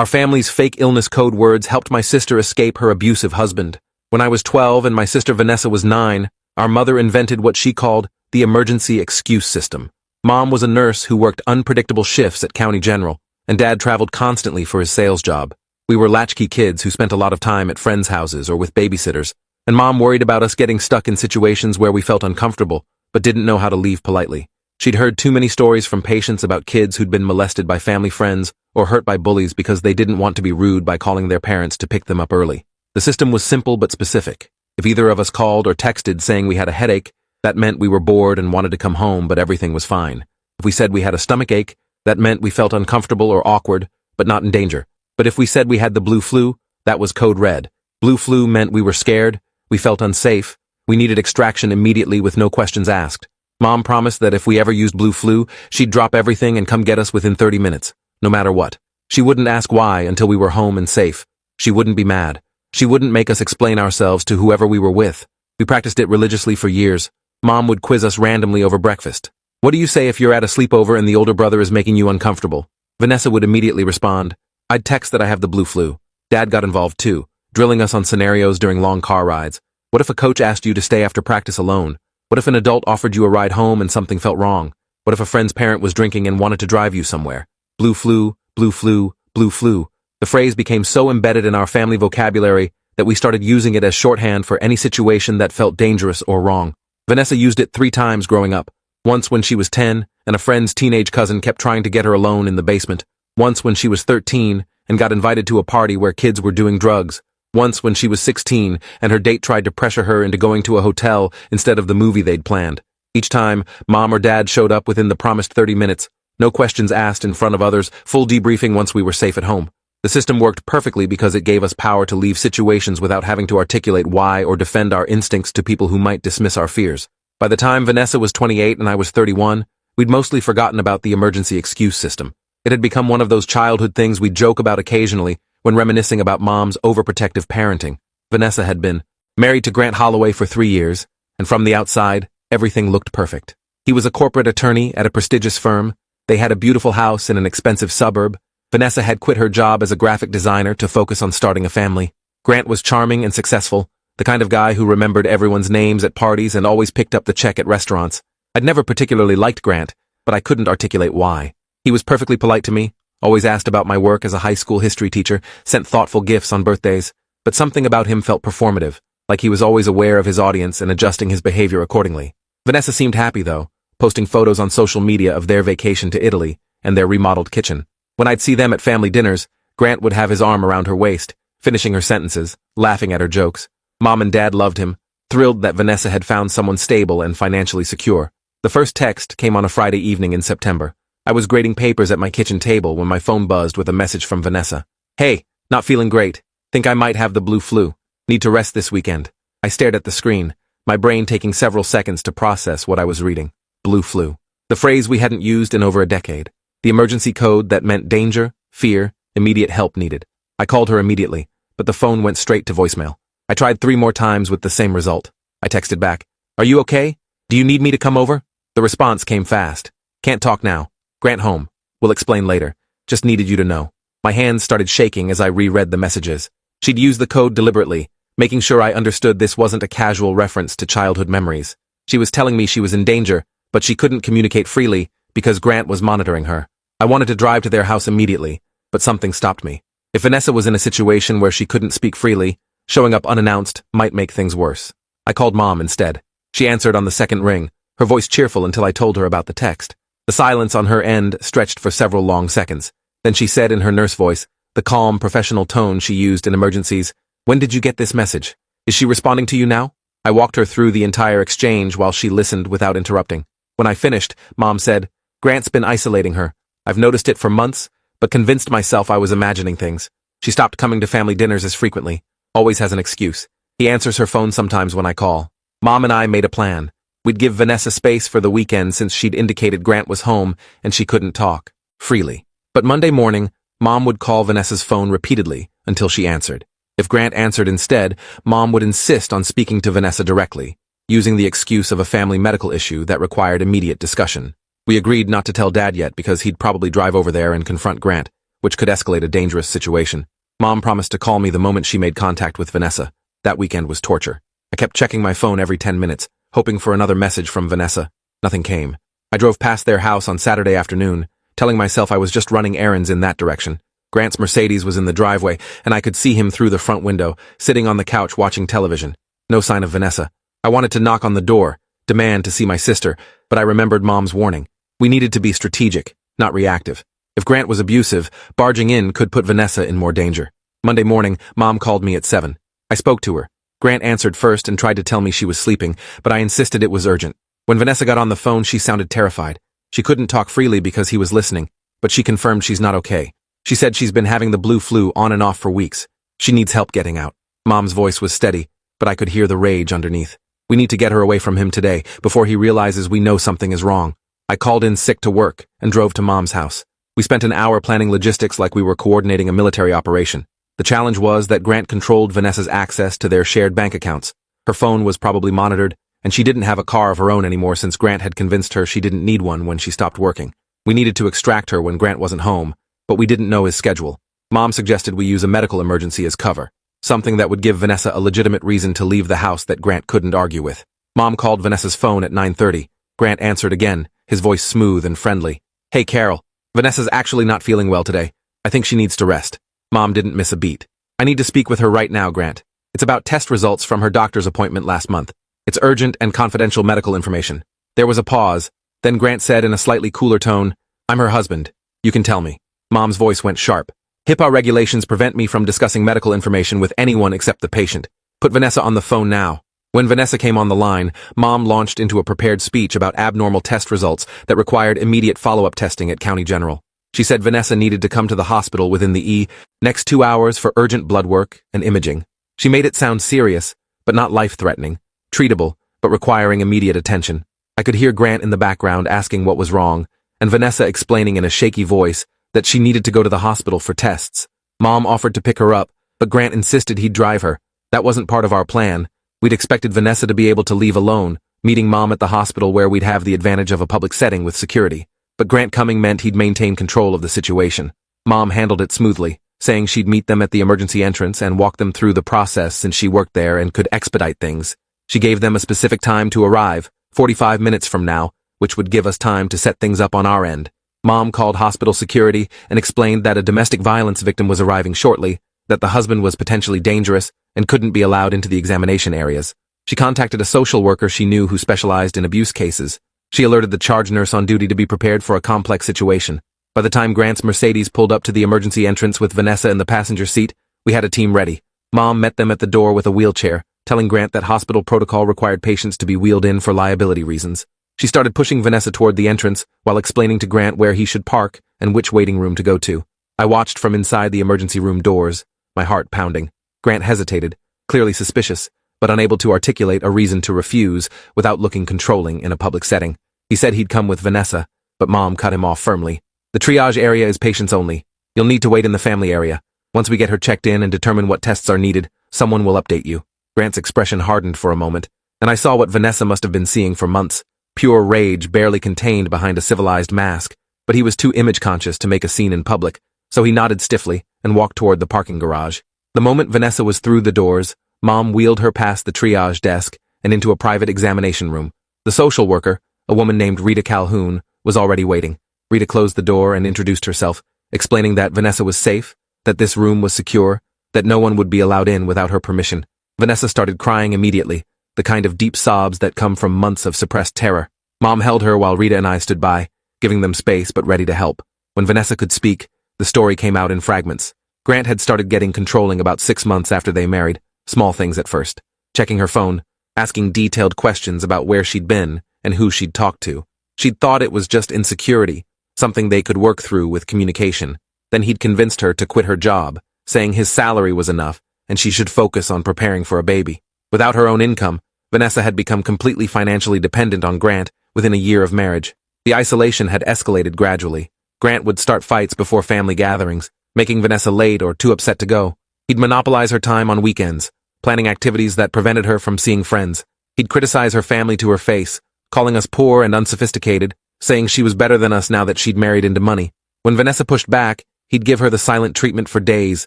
Our family's fake illness code words helped my sister escape her abusive husband. When I was 12 and my sister Vanessa was 9, our mother invented what she called the emergency excuse system. Mom was a nurse who worked unpredictable shifts at County General, and Dad traveled constantly for his sales job. We were latchkey kids who spent a lot of time at friends' houses or with babysitters, and Mom worried about us getting stuck in situations where we felt uncomfortable, but didn't know how to leave politely. She'd heard too many stories from patients about kids who'd been molested by family friends or hurt by bullies because they didn't want to be rude by calling their parents to pick them up early. The system was simple but specific. If either of us called or texted saying we had a headache, that meant we were bored and wanted to come home, but everything was fine. If we said we had a stomach ache, that meant we felt uncomfortable or awkward, but not in danger. But if we said we had the blue flu, that was code red. Blue flu meant we were scared, we felt unsafe, we needed extraction immediately with no questions asked. Mom promised that if we ever used blue flu, she'd drop everything and come get us within 30 minutes, no matter what. She wouldn't ask why until we were home and safe. She wouldn't be mad. She wouldn't make us explain ourselves to whoever we were with. We practiced it religiously for years. Mom would quiz us randomly over breakfast. What do you say if you're at a sleepover and the older brother is making you uncomfortable? Vanessa would immediately respond, I'd text that I have the blue flu. Dad got involved too, drilling us on scenarios during long car rides. What if a coach asked you to stay after practice alone? What if an adult offered you a ride home and something felt wrong? What if a friend's parent was drinking and wanted to drive you somewhere? Blue flu, blue flu, blue flu. The phrase became so embedded in our family vocabulary that we started using it as shorthand for any situation that felt dangerous or wrong. Vanessa used it 3 times growing up. Once when she was 10, and a friend's teenage cousin kept trying to get her alone in the basement. Once when she was 13, and got invited to a party where kids were doing drugs. Once when she was 16, and her date tried to pressure her into going to a hotel instead of the movie they'd planned. Each time, Mom or Dad showed up within the promised 30 minutes. No questions asked in front of others, full debriefing once we were safe at home. The system worked perfectly because it gave us power to leave situations without having to articulate why or defend our instincts to people who might dismiss our fears. By the time Vanessa was 28 and I was 31, we'd mostly forgotten about the emergency excuse system. It had become one of those childhood things we'd joke about occasionally when reminiscing about Mom's overprotective parenting. Vanessa had been married to Grant Holloway for 3 years, and from the outside, everything looked perfect. He was a corporate attorney at a prestigious firm. They had a beautiful house in an expensive suburb. Vanessa had quit her job as a graphic designer to focus on starting a family. Grant was charming and successful, the kind of guy who remembered everyone's names at parties and always picked up the check at restaurants. I'd never particularly liked Grant, but I couldn't articulate why. He was perfectly polite to me, always asked about my work as a high school history teacher, sent thoughtful gifts on birthdays, but something about him felt performative, like he was always aware of his audience and adjusting his behavior accordingly. Vanessa seemed happy, though, posting photos on social media of their vacation to Italy and their remodeled kitchen. When I'd see them at family dinners, Grant would have his arm around her waist, finishing her sentences, laughing at her jokes. Mom and Dad loved him, thrilled that Vanessa had found someone stable and financially secure. The first text came on a Friday evening in September. I was grading papers at my kitchen table when my phone buzzed with a message from Vanessa. Hey, not feeling great. Think I might have the blue flu. Need to rest this weekend. I stared at the screen, my brain taking several seconds to process what I was reading. Blue flu. The phrase we hadn't used in over a decade. The emergency code that meant danger, fear, immediate help needed. I called her immediately, but the phone went straight to voicemail. I tried 3 more times with the same result. I texted back, Are you okay? Do you need me to come over? The response came fast. Can't talk now. Grant home. We'll explain later. Just needed you to know. My hands started shaking as I reread the messages. She'd used the code deliberately, making sure I understood this wasn't a casual reference to childhood memories. She was telling me she was in danger, but she couldn't communicate freely because Grant was monitoring her. I wanted to drive to their house immediately, but something stopped me. If Vanessa was in a situation where she couldn't speak freely, showing up unannounced might make things worse. I called Mom instead. She answered on the second ring, her voice cheerful until I told her about the text. The silence on her end stretched for several long seconds. Then she said in her nurse voice, the calm, professional tone she used in emergencies, When did you get this message? Is she responding to you now? I walked her through the entire exchange while she listened without interrupting. When I finished, Mom said, Grant's been isolating her. I've noticed it for months, but convinced myself I was imagining things. She stopped coming to family dinners as frequently. Always has an excuse. He answers her phone sometimes when I call. Mom and I made a plan. We'd give Vanessa space for the weekend since she'd indicated Grant was home and she couldn't talk freely. But Monday morning, Mom would call Vanessa's phone repeatedly until she answered. If Grant answered instead, Mom would insist on speaking to Vanessa directly, using the excuse of a family medical issue that required immediate discussion. We agreed not to tell Dad yet because he'd probably drive over there and confront Grant, which could escalate a dangerous situation. Mom promised to call me the moment she made contact with Vanessa. That weekend was torture. I kept checking my phone every 10 minutes, hoping for another message from Vanessa. Nothing came. I drove past their house on Saturday afternoon, telling myself I was just running errands in that direction. Grant's Mercedes was in the driveway, and I could see him through the front window, sitting on the couch watching television. No sign of Vanessa. I wanted to knock on the door, demand to see my sister, but I remembered Mom's warning. We needed to be strategic, not reactive. If Grant was abusive, barging in could put Vanessa in more danger. Monday morning, Mom called me at 7. I spoke to her. Grant answered first and tried to tell me she was sleeping, but I insisted it was urgent. When Vanessa got on the phone, she sounded terrified. She couldn't talk freely because he was listening, but she confirmed she's not okay. She said she's been having the blue flu on and off for weeks. She needs help getting out. Mom's voice was steady, but I could hear the rage underneath. We need to get her away from him today, before he realizes we know something is wrong. I called in sick to work and drove to Mom's house. We spent an hour planning logistics like we were coordinating a military operation. The challenge was that Grant controlled Vanessa's access to their shared bank accounts. Her phone was probably monitored, and she didn't have a car of her own anymore since Grant had convinced her she didn't need one when she stopped working. We needed to extract her when Grant wasn't home, but we didn't know his schedule. Mom suggested we use a medical emergency as cover, something that would give Vanessa a legitimate reason to leave the house that Grant couldn't argue with. Mom called Vanessa's phone at 9:30. Grant answered again, his voice smooth and friendly. "Hey, Carol. Vanessa's actually not feeling well today. I think she needs to rest." Mom didn't miss a beat. "I need to speak with her right now, Grant. It's about test results from her doctor's appointment last month. It's urgent and confidential medical information." There was a pause. Then Grant said in a slightly cooler tone, "I'm her husband. You can tell me." Mom's voice went sharp. "HIPAA regulations prevent me from discussing medical information with anyone except the patient. Put Vanessa on the phone now." When Vanessa came on the line, Mom launched into a prepared speech about abnormal test results that required immediate follow-up testing at County General. She said Vanessa needed to come to the hospital within the next 2 hours for urgent blood work and imaging. She made it sound serious, but not life-threatening, treatable, but requiring immediate attention. I could hear Grant in the background asking what was wrong, and Vanessa explaining in a shaky voice that she needed to go to the hospital for tests. Mom offered to pick her up, but Grant insisted he'd drive her. That wasn't part of our plan. We'd expected Vanessa to be able to leave alone, meeting Mom at the hospital where we'd have the advantage of a public setting with security. But Grant coming meant he'd maintain control of the situation. Mom handled it smoothly, saying she'd meet them at the emergency entrance and walk them through the process since she worked there and could expedite things. She gave them a specific time to arrive, 45 minutes from now, which would give us time to set things up on our end. Mom called hospital security and explained that a domestic violence victim was arriving shortly, that the husband was potentially dangerous and couldn't be allowed into the examination areas. She contacted a social worker she knew who specialized in abuse cases. She alerted the charge nurse on duty to be prepared for a complex situation. By the time Grant's Mercedes pulled up to the emergency entrance with Vanessa in the passenger seat, we had a team ready. Mom met them at the door with a wheelchair, telling Grant that hospital protocol required patients to be wheeled in for liability reasons. She started pushing Vanessa toward the entrance while explaining to Grant where he should park and which waiting room to go to. I watched from inside the emergency room doors, my heart pounding. Grant hesitated, clearly suspicious, but unable to articulate a reason to refuse without looking controlling in a public setting. He said he'd come with Vanessa, but Mom cut him off firmly. "The triage area is patients only. You'll need to wait in the family area. Once we get her checked in and determine what tests are needed, someone will update you." Grant's expression hardened for a moment, and I saw what Vanessa must have been seeing for months. Pure rage barely contained behind a civilized mask, but he was too image-conscious to make a scene in public, so he nodded stiffly and walked toward the parking garage. The moment Vanessa was through the doors, Mom wheeled her past the triage desk and into a private examination room. The social worker, a woman named Rita Calhoun, was already waiting. Rita closed the door and introduced herself, explaining that Vanessa was safe, that this room was secure, that no one would be allowed in without her permission. Vanessa started crying immediately, the kind of deep sobs that come from months of suppressed terror. Mom held her while Rita and I stood by, giving them space but ready to help. When Vanessa could speak, the story came out in fragments. Grant had started getting controlling about 6 months after they married, small things at first. Checking her phone, asking detailed questions about where she'd been and who she'd talked to. She'd thought it was just insecurity, something they could work through with communication. Then he'd convinced her to quit her job, saying his salary was enough and she should focus on preparing for a baby. Without her own income, Vanessa had become completely financially dependent on Grant within a year of marriage. The isolation had escalated gradually. Grant would start fights before family gatherings, making Vanessa late or too upset to go. He'd monopolize her time on weekends, planning activities that prevented her from seeing friends. He'd criticize her family to her face, calling us poor and unsophisticated, saying she was better than us now that she'd married into money. When Vanessa pushed back, He'd give her the silent treatment for days,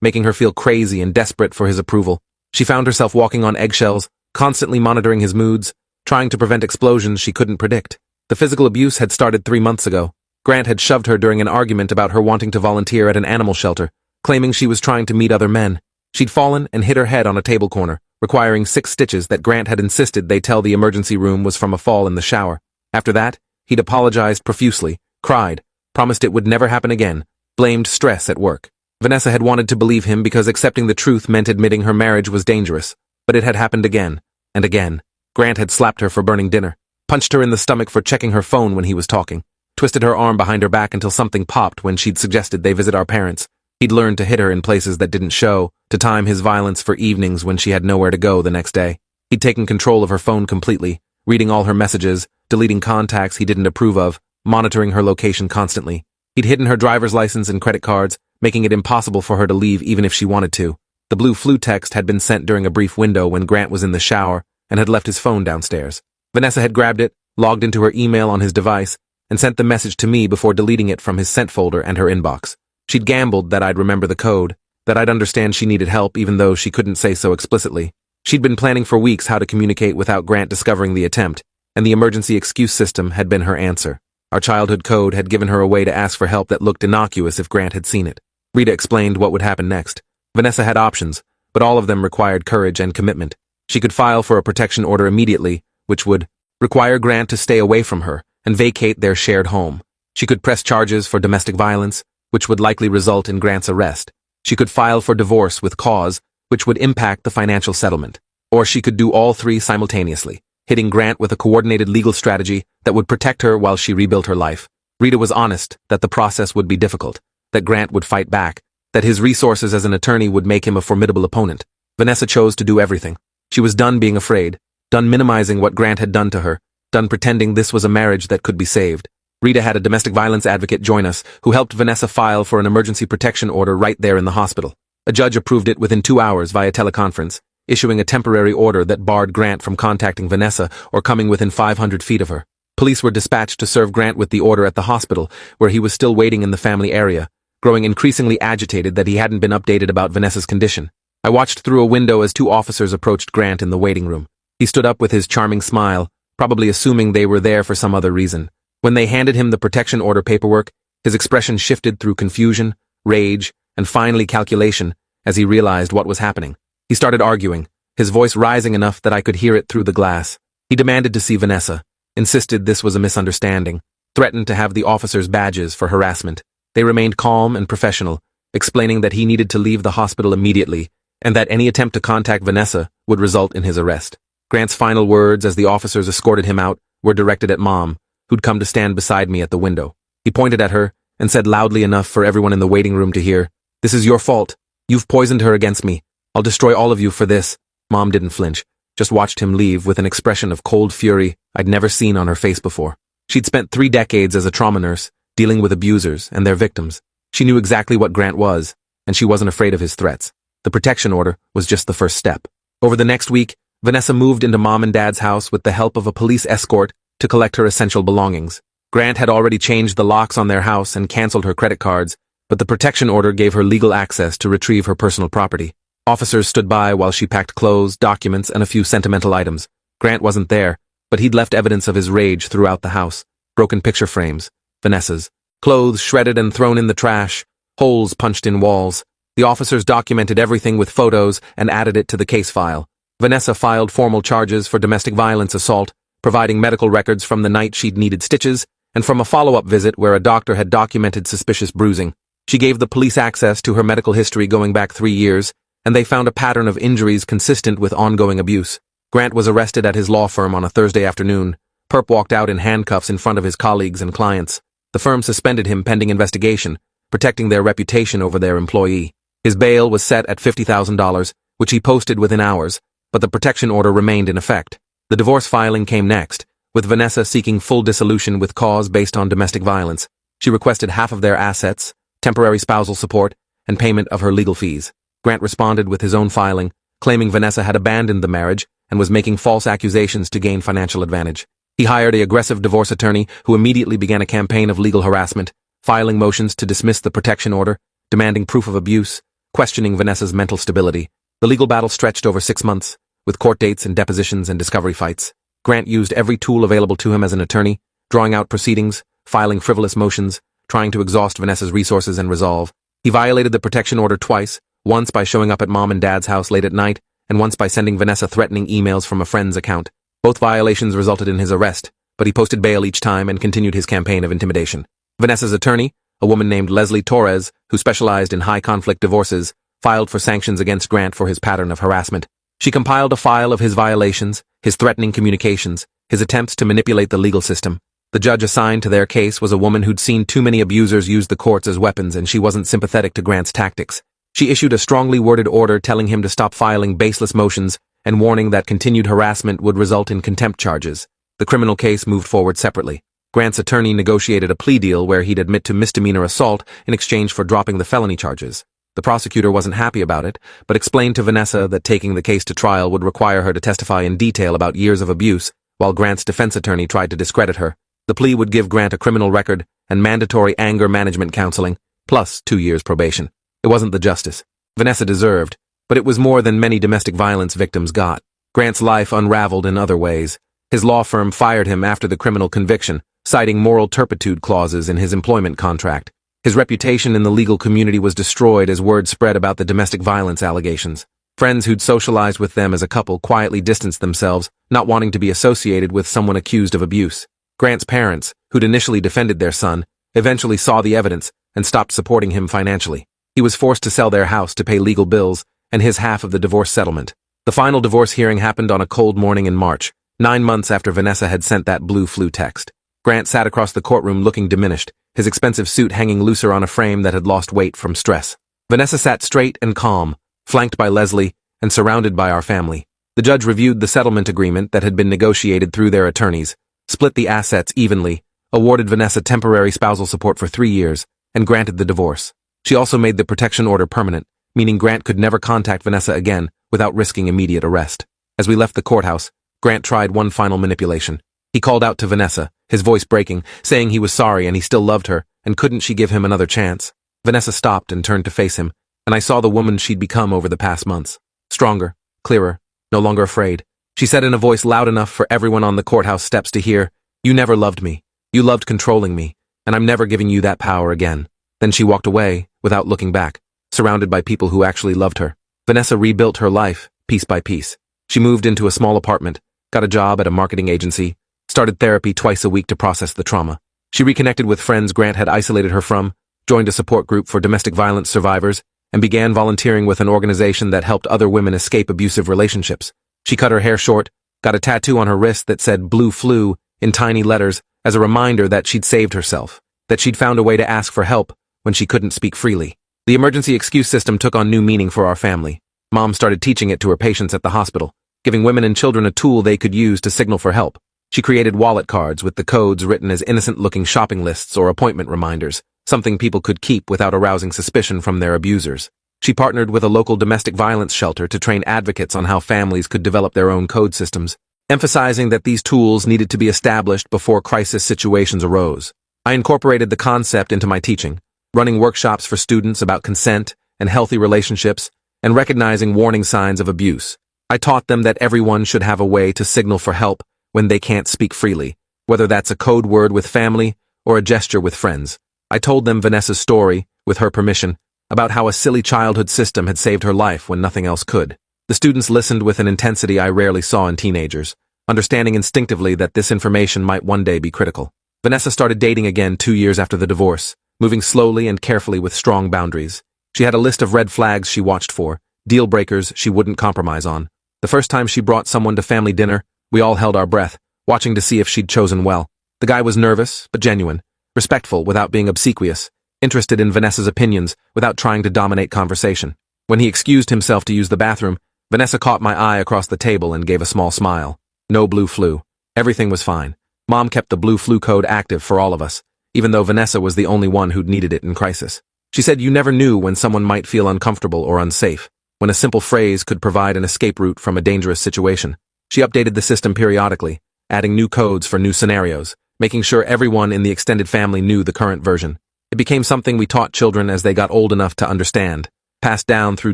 making her feel crazy and desperate for his approval. She found herself walking on eggshells, constantly monitoring his moods, trying to prevent explosions she couldn't predict. The physical abuse had started 3 months ago. Grant had shoved her during an argument about her wanting to volunteer at an animal shelter, claiming she was trying to meet other men. She'd fallen and hit her head on a table corner, requiring 6 stitches that Grant had insisted they tell the emergency room was from a fall in the shower. After that, he'd apologized profusely, cried, promised it would never happen again, blamed stress at work. Vanessa had wanted to believe him because accepting the truth meant admitting her marriage was dangerous, but it had happened again, and again. Grant had slapped her for burning dinner, punched her in the stomach for checking her phone when he was talking, twisted her arm behind her back until something popped when she'd suggested they visit our parents. He'd learned to hit her in places that didn't show, to time his violence for evenings when she had nowhere to go the next day. He'd taken control of her phone completely, reading all her messages, deleting contacts he didn't approve of, monitoring her location constantly. He'd hidden her driver's license and credit cards, making it impossible for her to leave even if she wanted to. The blue flu text had been sent during a brief window when Grant was in the shower and had left his phone downstairs. Vanessa had grabbed it, logged into her email on his device, and sent the message to me before deleting it from his sent folder and her inbox. She'd gambled that I'd remember the code, that I'd understand she needed help even though she couldn't say so explicitly. She'd been planning for weeks how to communicate without Grant discovering the attempt, and the emergency excuse system had been her answer. Our childhood code had given her a way to ask for help that looked innocuous if Grant had seen it. Rita explained what would happen next. Vanessa had options, but all of them required courage and commitment. She could file for a protection order immediately, which would require Grant to stay away from her and vacate their shared home. She could press charges for domestic violence, which would likely result in Grant's arrest. She could file for divorce with cause, which would impact the financial settlement. Or she could do all three simultaneously, hitting Grant with a coordinated legal strategy that would protect her while she rebuilt her life. Rita was honest that the process would be difficult, that Grant would fight back, that his resources as an attorney would make him a formidable opponent. Vanessa chose to do everything. She was done being afraid, done minimizing what Grant had done to her, done pretending this was a marriage that could be saved. Rita had a domestic violence advocate join us, who helped Vanessa file for an emergency protection order right there in the hospital. A judge approved it within 2 hours via teleconference, issuing a temporary order that barred Grant from contacting Vanessa or coming within 500 feet of her. Police were dispatched to serve Grant with the order at the hospital, where he was still waiting in the family area, growing increasingly agitated that he hadn't been updated about Vanessa's condition. I watched through a window as 2 officers approached Grant in the waiting room. He stood up with his charming smile, probably assuming they were there for some other reason. When they handed him the protection order paperwork, his expression shifted through confusion, rage, and finally calculation as he realized what was happening. He started arguing, his voice rising enough that I could hear it through the glass. He demanded to see Vanessa, insisted this was a misunderstanding, threatened to have the officers' badges for harassment. They remained calm and professional, explaining that he needed to leave the hospital immediately and that any attempt to contact Vanessa would result in his arrest. Grant's final words as the officers escorted him out were directed at Mom, who'd come to stand beside me at the window. He pointed at her and said loudly enough for everyone in the waiting room to hear, "This is your fault. You've poisoned her against me. I'll destroy all of you for this." Mom didn't flinch, just watched him leave with an expression of cold fury I'd never seen on her face before. She'd spent 3 decades as a trauma nurse, dealing with abusers and their victims. She knew exactly what Grant was, and she wasn't afraid of his threats. The protection order was just the first step. Over the next week, Vanessa moved into Mom and Dad's house with the help of a police escort to collect her essential belongings. Grant had already changed the locks on their house and canceled her credit cards, but the protection order gave her legal access to retrieve her personal property. Officers stood by while she packed clothes, documents, and a few sentimental items. Grant wasn't there, but he'd left evidence of his rage throughout the house. Broken picture frames, Vanessa's, clothes shredded and thrown in the trash, holes punched in walls. The officers documented everything with photos and added it to the case file. Vanessa filed formal charges for domestic violence assault, providing medical records from the night she'd needed stitches and from a follow-up visit where a doctor had documented suspicious bruising. She gave the police access to her medical history going back 3 years, and they found a pattern of injuries consistent with ongoing abuse. Grant was arrested at his law firm on a Thursday afternoon. Perp walked out in handcuffs in front of his colleagues and clients. The firm suspended him pending investigation, protecting their reputation over their employee. His bail was set at $50,000, which he posted within hours, but the protection order remained in effect. The divorce filing came next, with Vanessa seeking full dissolution with cause based on domestic violence. She requested half of their assets, temporary spousal support, and payment of her legal fees. Grant responded with his own filing, claiming Vanessa had abandoned the marriage and was making false accusations to gain financial advantage. He hired an aggressive divorce attorney who immediately began a campaign of legal harassment, filing motions to dismiss the protection order demanding proof of abuse, questioning Vanessa's mental stability. The legal battle stretched over 6 months, with court dates and depositions and discovery fights. Grant used every tool available to him as an attorney, drawing out proceedings, filing frivolous motions, trying to exhaust Vanessa's resources and resolve. He violated the protection order twice, once by showing up at Mom and Dad's house late at night, and once by sending Vanessa threatening emails from a friend's account. Both violations resulted in his arrest, but he posted bail each time and continued his campaign of intimidation. Vanessa's attorney, a woman named Leslie Torres, who specialized in high-conflict divorces, filed for sanctions against Grant for his pattern of harassment. She compiled a file of his violations, his threatening communications, his attempts to manipulate the legal system. The judge assigned to their case was a woman who'd seen too many abusers use the courts as weapons, and she wasn't sympathetic to Grant's tactics. She issued a strongly worded order telling him to stop filing baseless motions and warning that continued harassment would result in contempt charges. The criminal case moved forward separately. Grant's attorney negotiated a plea deal where he'd admit to misdemeanor assault in exchange for dropping the felony charges. The prosecutor wasn't happy about it, but explained to Vanessa that taking the case to trial would require her to testify in detail about years of abuse, while Grant's defense attorney tried to discredit her. The plea would give Grant a criminal record and mandatory anger management counseling, plus 2 years probation. It wasn't the justice Vanessa deserved, but it was more than many domestic violence victims got. Grant's life unraveled in other ways. His law firm fired him after the criminal conviction, citing moral turpitude clauses in his employment contract. His reputation in the legal community was destroyed as word spread about the domestic violence allegations. Friends who'd socialized with them as a couple quietly distanced themselves, not wanting to be associated with someone accused of abuse. Grant's parents, who'd initially defended their son, eventually saw the evidence and stopped supporting him financially. He was forced to sell their house to pay legal bills and his half of the divorce settlement. The final divorce hearing happened on a cold morning in March, 9 months after Vanessa had sent that blue flu text. Grant sat across the courtroom looking diminished, his expensive suit hanging looser on a frame that had lost weight from stress. Vanessa sat straight and calm, flanked by Leslie and surrounded by our family. The judge reviewed the settlement agreement that had been negotiated through their attorneys, split the assets evenly, awarded Vanessa temporary spousal support for 3 years, and granted the divorce. She also made the protection order permanent, meaning Grant could never contact Vanessa again without risking immediate arrest. As we left the courthouse, Grant tried one final manipulation. He called out to Vanessa, his voice breaking, saying he was sorry and he still loved her, and couldn't she give him another chance? Vanessa stopped and turned to face him, and I saw the woman she'd become over the past months. Stronger, clearer, no longer afraid. She said in a voice loud enough for everyone on the courthouse steps to hear, "You never loved me. You loved controlling me, and I'm never giving you that power again." Then she walked away, without looking back, surrounded by people who actually loved her. Vanessa rebuilt her life, piece by piece. She moved into a small apartment, got a job at a marketing agency, started therapy twice a week to process the trauma. She reconnected with friends Grant had isolated her from, joined a support group for domestic violence survivors, and began volunteering with an organization that helped other women escape abusive relationships. She cut her hair short, got a tattoo on her wrist that said "Blue Flu" in tiny letters as a reminder that she'd saved herself, that she'd found a way to ask for help when she couldn't speak freely. The emergency excuse system took on new meaning for our family. Mom started teaching it to her patients at the hospital, giving women and children a tool they could use to signal for help. She created wallet cards with the codes written as innocent-looking shopping lists or appointment reminders, something people could keep without arousing suspicion from their abusers. She partnered with a local domestic violence shelter to train advocates on how families could develop their own code systems, emphasizing that these tools needed to be established before crisis situations arose. I incorporated the concept into my teaching, running workshops for students about consent and healthy relationships, and recognizing warning signs of abuse. I taught them that everyone should have a way to signal for help when they can't speak freely, whether that's a code word with family or a gesture with friends. I told them Vanessa's story, with her permission, about how a silly childhood system had saved her life when nothing else could. The students listened with an intensity I rarely saw in teenagers, understanding instinctively that this information might one day be critical. Vanessa started dating again 2 years after the divorce, moving slowly and carefully with strong boundaries. She had a list of red flags she watched for, deal breakers she wouldn't compromise on. The first time she brought someone to family dinner, we all held our breath, watching to see if she'd chosen well. The guy was nervous, but genuine, respectful without being obsequious, interested in Vanessa's opinions without trying to dominate conversation. When he excused himself to use the bathroom, Vanessa caught my eye across the table and gave a small smile. No blue flu. Everything was fine. Mom kept the blue flu code active for all of us, even though Vanessa was the only one who'd needed it in crisis. She said you never knew when someone might feel uncomfortable or unsafe, when a simple phrase could provide an escape route from a dangerous situation. She updated the system periodically, adding new codes for new scenarios, making sure everyone in the extended family knew the current version. It became something we taught children as they got old enough to understand, passed down through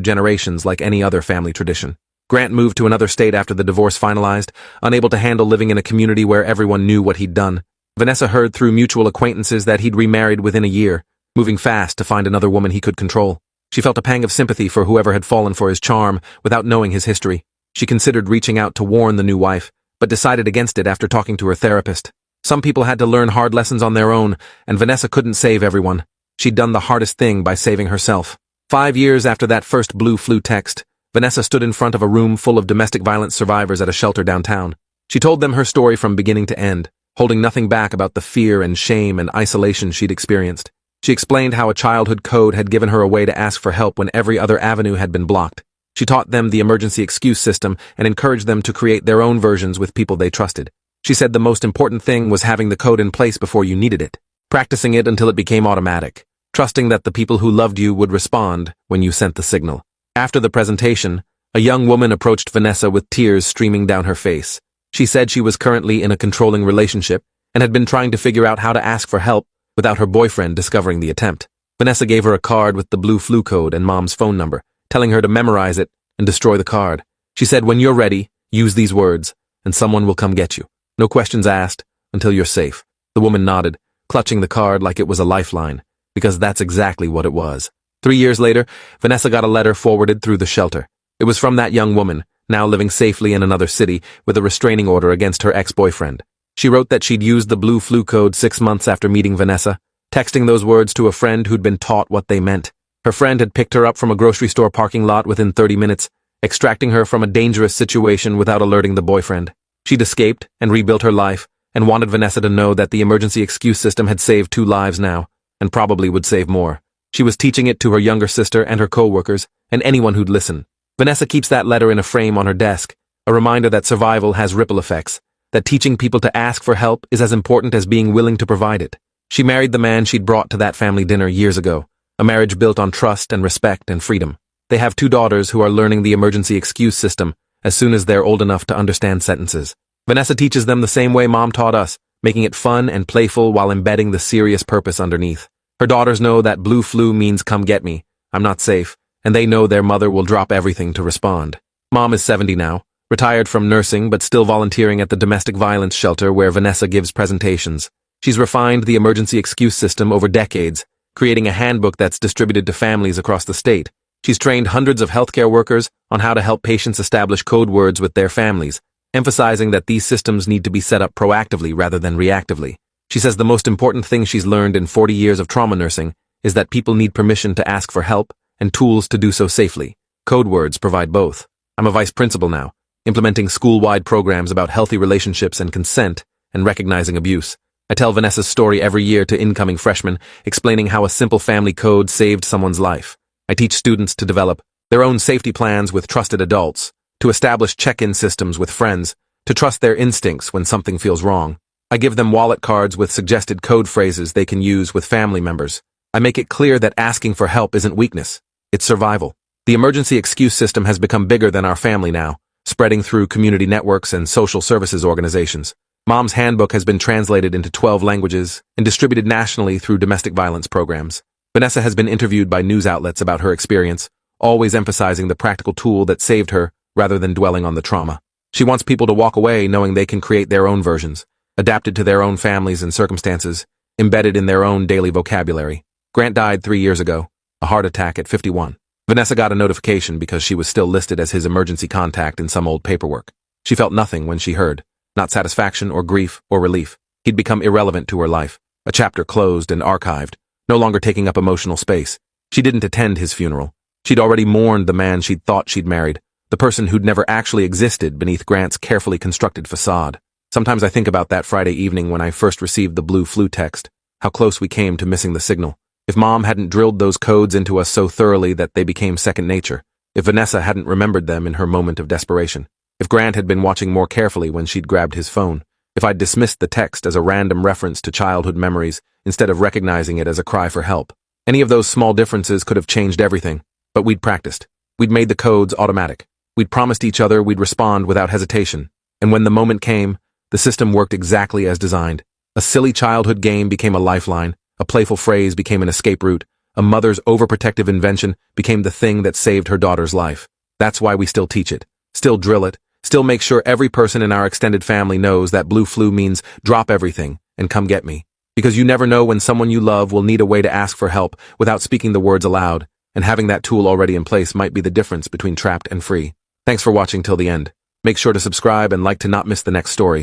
generations like any other family tradition. Grant moved to another state after the divorce finalized, unable to handle living in a community where everyone knew what he'd done. Vanessa heard through mutual acquaintances that he'd remarried within a year, moving fast to find another woman he could control. She felt a pang of sympathy for whoever had fallen for his charm without knowing his history. She considered reaching out to warn the new wife, but decided against it after talking to her therapist. Some people had to learn hard lessons on their own, and Vanessa couldn't save everyone. She'd done the hardest thing by saving herself. 5 years after that first blue flu text, Vanessa stood in front of a room full of domestic violence survivors at a shelter downtown. She told them her story from beginning to end, holding nothing back about the fear and shame and isolation she'd experienced. She explained how a childhood code had given her a way to ask for help when every other avenue had been blocked. She taught them the emergency excuse system and encouraged them to create their own versions with people they trusted. She said the most important thing was having the code in place before you needed it, practicing it until it became automatic, trusting that the people who loved you would respond when you sent the signal. After the presentation, a young woman approached Vanessa with tears streaming down her face. She said she was currently in a controlling relationship and had been trying to figure out how to ask for help without her boyfriend discovering the attempt. Vanessa gave her a card with the blue flu code and Mom's phone number, telling her to memorize it and destroy the card. She said, "When you're ready, use these words, and someone will come get you. No questions asked, until you're safe." The woman nodded, clutching the card like it was a lifeline, because that's exactly what it was. 3 years later, Vanessa got a letter forwarded through the shelter. It was from that young woman, now living safely in another city with a restraining order against her ex-boyfriend. She wrote that she'd used the blue flu code 6 months after meeting Vanessa, texting those words to a friend who'd been taught what they meant. Her friend had picked her up from a grocery store parking lot within 30 minutes, extracting her from a dangerous situation without alerting the boyfriend. She'd escaped and rebuilt her life, and wanted Vanessa to know that the emergency excuse system had saved 2 lives now, and probably would save more. She was teaching it to her younger sister and her co-workers, and anyone who'd listen. Vanessa keeps that letter in a frame on her desk, a reminder that survival has ripple effects, that teaching people to ask for help is as important as being willing to provide it. She married the man she'd brought to that family dinner years ago, a marriage built on trust and respect and freedom. They have 2 daughters who are learning the emergency excuse system as soon as they're old enough to understand sentences. Vanessa teaches them the same way Mom taught us, making it fun and playful while embedding the serious purpose underneath. Her daughters know that blue flu means come get me, I'm not safe, and they know their mother will drop everything to respond. Mom is 70 now, retired from nursing but still volunteering at the domestic violence shelter where Vanessa gives presentations. She's refined the emergency excuse system over decades, creating a handbook that's distributed to families across the state. She's trained hundreds of healthcare workers on how to help patients establish code words with their families, emphasizing that these systems need to be set up proactively rather than reactively. She says the most important thing she's learned in 40 years of trauma nursing is that people need permission to ask for help and tools to do so safely. Code words provide both. I'm a vice principal now, implementing school-wide programs about healthy relationships and consent and recognizing abuse. I tell Vanessa's story every year to incoming freshmen, explaining how a simple family code saved someone's life. I teach students to develop their own safety plans with trusted adults, to establish check-in systems with friends, to trust their instincts when something feels wrong. I give them wallet cards with suggested code phrases they can use with family members. I make it clear that asking for help isn't weakness, it's survival. The emergency excuse system has become bigger than our family now, spreading through community networks and social services organizations. Mom's handbook has been translated into 12 languages and distributed nationally through domestic violence programs. Vanessa has been interviewed by news outlets about her experience, always emphasizing the practical tool that saved her rather than dwelling on the trauma. She wants people to walk away knowing they can create their own versions, adapted to their own families and circumstances, embedded in their own daily vocabulary. Grant died 3 years ago, a heart attack at 51. Vanessa got a notification because she was still listed as his emergency contact in some old paperwork. She felt nothing when she heard, not satisfaction or grief or relief. He'd become irrelevant to her life, a chapter closed and archived, no longer taking up emotional space. She didn't attend his funeral. She'd already mourned the man she'd thought she'd married, the person who'd never actually existed beneath Grant's carefully constructed facade. Sometimes I think about that Friday evening when I first received the blue flu text, how close we came to missing the signal. If Mom hadn't drilled those codes into us so thoroughly that they became second nature, if Vanessa hadn't remembered them in her moment of desperation, if Grant had been watching more carefully when she'd grabbed his phone, if I'd dismissed the text as a random reference to childhood memories instead of recognizing it as a cry for help, any of those small differences could have changed everything. But we'd practiced. We'd made the codes automatic. We'd promised each other we'd respond without hesitation. And when the moment came, the system worked exactly as designed. A silly childhood game became a lifeline, A playful phrase became an escape route. A mother's overprotective invention became the thing that saved her daughter's life. That's why we still teach it, still drill it, still make sure every person in our extended family knows that blue flu means drop everything and come get me. Because you never know when someone you love will need a way to ask for help without speaking the words aloud, and having that tool already in place might be the difference between trapped and free. Thanks for watching till the end. Make sure to subscribe and like to not miss the next story.